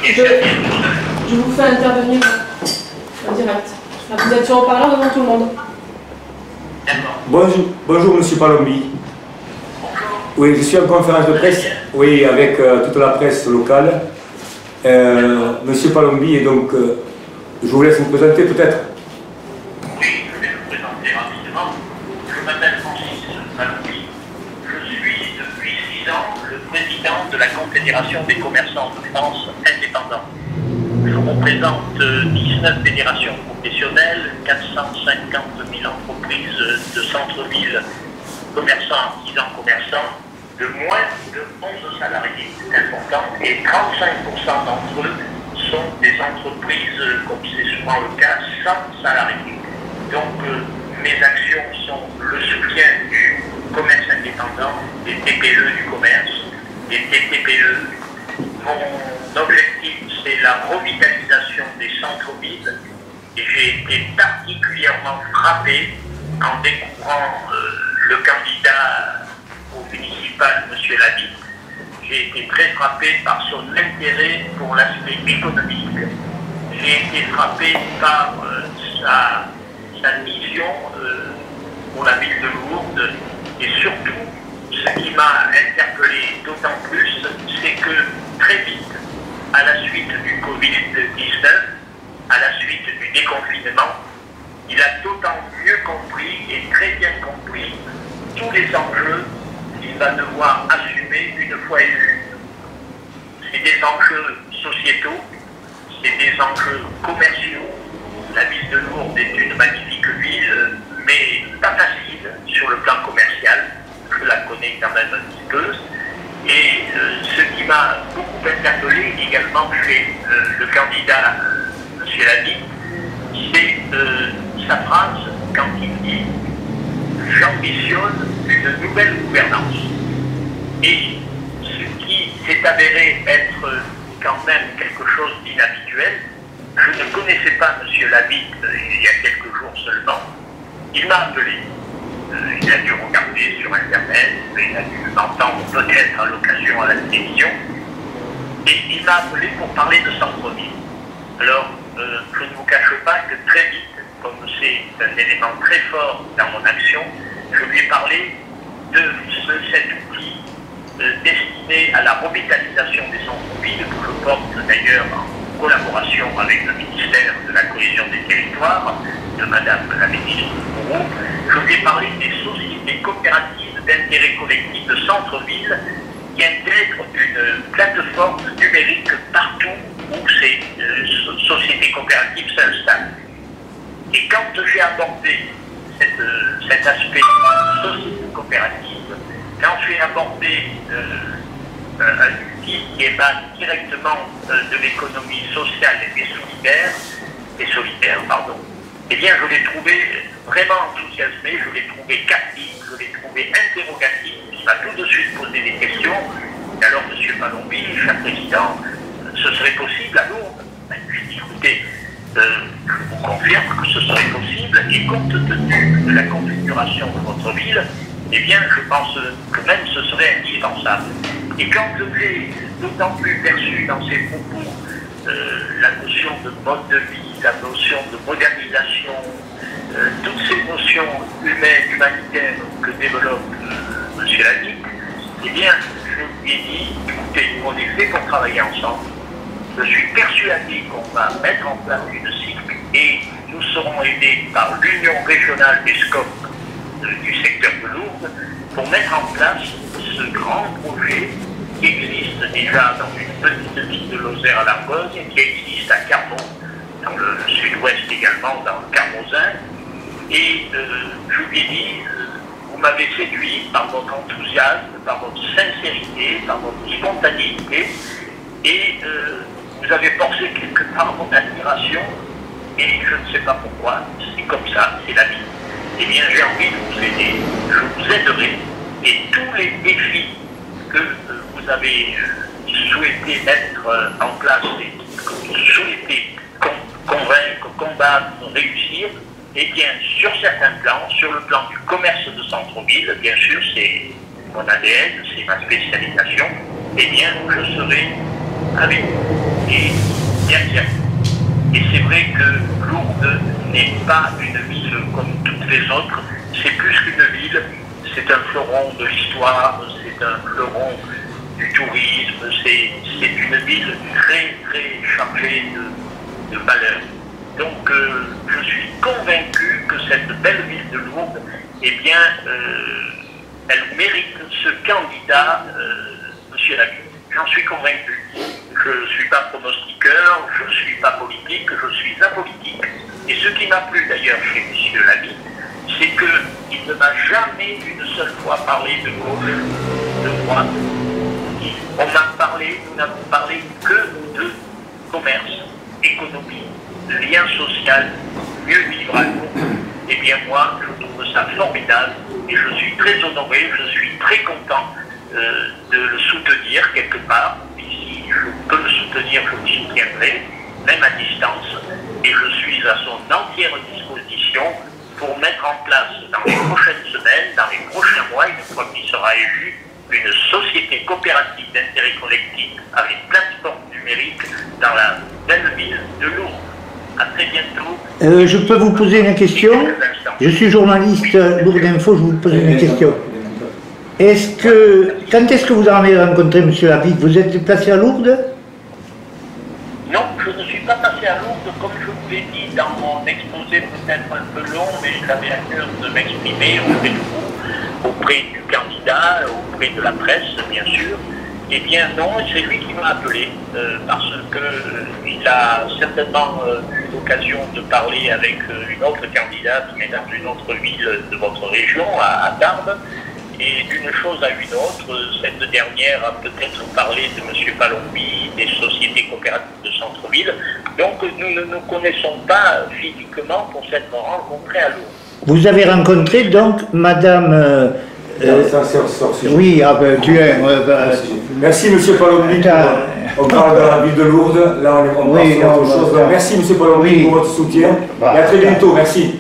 Je vous fais intervenir en direct. Vous êtes sur haut-parleur devant tout le monde. Bonjour Monsieur Palombi. Oui, je suis en conférence de presse, oui, avec toute la presse locale. Monsieur Palombi, et donc je vous laisse vous présenter peut-être. Oui, je vais me présenter rapidement. Je m'appelle Francis Palombi. Je suis depuis 6 ans le président de la Confédération des commerçants de France indépendants. Je représente 19 fédérations professionnelles, 450 000 entreprises de centre-ville, commerçants, artisans, commerçants, de moins de 11 salariés, c'est important, et 35% d'entre eux sont des entreprises, comme c'est souvent le cas, sans salariés. Donc mes actions sont le soutien du commerce indépendant, des TPE du commerce, des TPE. Mon objectif, c'est la revitalisation des centres-villes, et j'ai été particulièrement frappé en découvrant le candidat au municipal, M. Labitte. J'ai été très frappé par son intérêt pour l'aspect économique. J'ai été frappé par sa vision pour la ville de Lourdes, et surtout, ce qui m'a interpellé d'autant plus, c'est que très vite, à la suite du Covid-19, à la suite du déconfinement, il a d'autant mieux compris et très bien compris tous les enjeux qu'il va devoir assumer une fois élu. C'est des enjeux sociétaux, c'est des enjeux commerciaux. La ville de Lourdes est une magnifique ville, mais pas facile sur le plan commercial. Je la connais quand même un petit peu. Et ce qui m'a beaucoup interpellé également chez le candidat M. Labitte, c'est sa phrase quand il dit « J'ambitionne une nouvelle gouvernance ». Et ce qui s'est avéré être quand même quelque chose d'inhabituel, je ne connaissais pas M. Labitte il y a quelques jours seulement. Il m'a appelé. Il a dû regarder sur Internet, il a dû m'entendre peut-être à l'occasion à la télévision, et il m'a appelé pour parler de centre-ville. Alors, je ne vous cache pas que très vite, comme c'est un élément très fort dans mon action, je lui ai parlé de cet outil destiné à la revitalisation des centres-villes, que je porte d'ailleurs en collaboration avec le ministère de la Cohésion des Territoires, de Madame la ministre Moreau. Je lui ai parlé des sociétés coopératives d'intérêt collectif de centre-ville qui intègrent une plateforme numérique partout où ces sociétés coopératives s'installent. Et quand j'ai abordé cet aspect société coopérative, quand j'ai abordé un outil qui émane directement de l'économie sociale et solidaire, eh bien je l'ai trouvé vraiment enthousiasmé, je l'ai trouvé captif, je l'ai trouvé interrogatif. Il m'a tout de suite posé des questions. Et alors, M. Palombi, cher président, ce serait possible à Lourdes? Je lui ai dit, écoutez, je vous confirme que ce serait possible, et compte tenu de la configuration de votre ville, eh bien, je pense que même ce serait indispensable. Et quand j'ai d'autant plus perçu dans ses propos la notion de mode de vie, la notion de modernisation, toutes ces notions humaines, humanitaires que développe M. Labitte, eh bien, je lui ai dit, écoutez, on est fait pour travailler ensemble. Je suis persuadé qu'on va mettre en place une cycle, et nous serons aidés par l'Union régionale des SCOP du secteur de Lourdes pour mettre en place ce grand projet qui existe déjà dans une petite ville de Lozère à l'Argonne, qui existe à Carmont, dans le sud-ouest également, dans le Carmozin. Et je lui ai dit, vous m'avez séduit par votre enthousiasme, par votre sincérité, par votre spontanéité, et vous avez forcé quelque part mon admiration, et je ne sais pas pourquoi, c'est comme ça, c'est la vie. Eh bien, j'ai envie de vous aider, je vous aiderai, et tous les défis que vous avez souhaité mettre en place, et que vous souhaitez convaincre, combattre, réussir, eh bien, sur certains plans, sur le plan du commerce de centre-ville, bien sûr, c'est mon ADN, c'est ma spécialisation, eh bien, je serai avec vous. et derrière. Et c'est vrai que Lourdes n'est pas une ville comme toutes les autres, c'est plus qu'une ville, c'est un fleuron de l'histoire, c'est un fleuron du tourisme, c'est une ville très très chargée de valeurs. Donc je suis convaincu que cette belle ville de Lourdes, eh bien, elle mérite ce candidat, monsieur Labi. J'en suis convaincu. Je ne suis pas pronostiqueur, je ne suis pas politique, je suis apolitique. Et ce qui m'a plu d'ailleurs chez monsieur Labi, c'est qu'il ne m'a jamais une seule fois parlé de gauche, de droite. On m'a parlé, nous n'avons parlé que de commerce, économie, lien social, mieux vivre à Lourdes. Eh bien moi, je trouve ça formidable et je suis très honoré, je suis très content de le soutenir quelque part. Et si je peux le soutenir, je le soutiendrai, même à distance. Et je suis à son entière disposition pour mettre en place dans les prochaines semaines, dans les prochains mois, une fois qu'il sera élu, une société coopérative d'intérêt collectif avec plateforme numérique dans la belle ville de Lourdes. À très bientôt. Je peux vous poser une question? Je suis journaliste Lourdes Info, je vous pose une question. Quand est-ce que vous en avez rencontré M. Labi? Vous êtes déplacé à Lourdes? Non, je ne suis pas passé à Lourdes, comme je vous l'ai dit dans mon exposé peut-être un peu long, mais j'avais à cœur de m'exprimer auprès de vous, auprès du candidat, auprès de la presse, bien sûr. Eh bien non, c'est lui qui m'a appelé, parce qu'il a certainement eu l'occasion de parler avec une autre candidate, mais dans une autre ville de votre région, à Tarbes. Et d'une chose à une autre, cette dernière a peut-être parlé de M. Palombi, des sociétés coopératives de centre-ville. Donc nous ne nous connaissons pas physiquement pour s'être rencontrés à Lourdes. Vous avez rencontré donc Madame... oui, ah ben, tu es... Merci M. Palombi. On parle de la ville de Lourdes, là on parle sur autre chose. Merci M. Palombi pour votre soutien. Et à très bientôt, merci.